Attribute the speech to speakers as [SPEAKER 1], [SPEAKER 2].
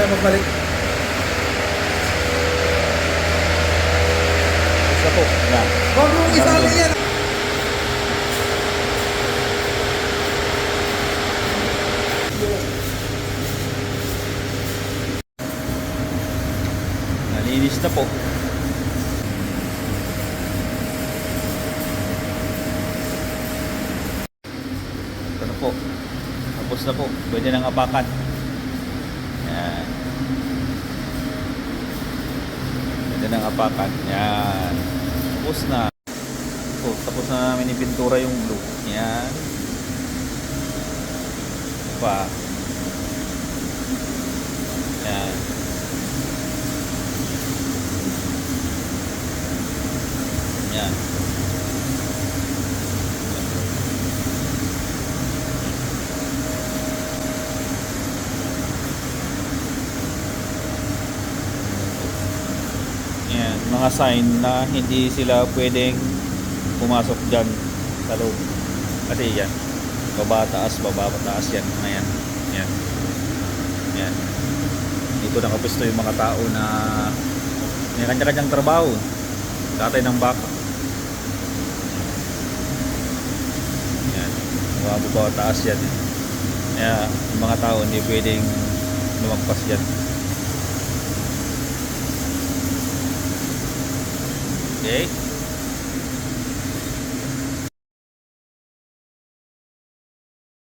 [SPEAKER 1] magbalik.
[SPEAKER 2] Isa po. Yan.
[SPEAKER 1] Huwag mong isali yan.
[SPEAKER 2] Nalinis na po. Ito na po. Tapos na po. Pwede nang apakan. Yan. Pwede nang apakan. Yan. Tapos na. Tapos na namin ipintura yung blue. Yan. Pa. Yan. Yan. Yan, mga sign na hindi sila pwedeng pumasok dyan sa loob. Kasi yan, baba taas yan, mga yan. Yan. Yan. Dito nakapusto yung mga tao na may kanya-kanyang trabaho. Tatay ng baka. Yan. Baba taas yan. Kaya yung mga tao hindi pwedeng lumagpas dyan. Okay.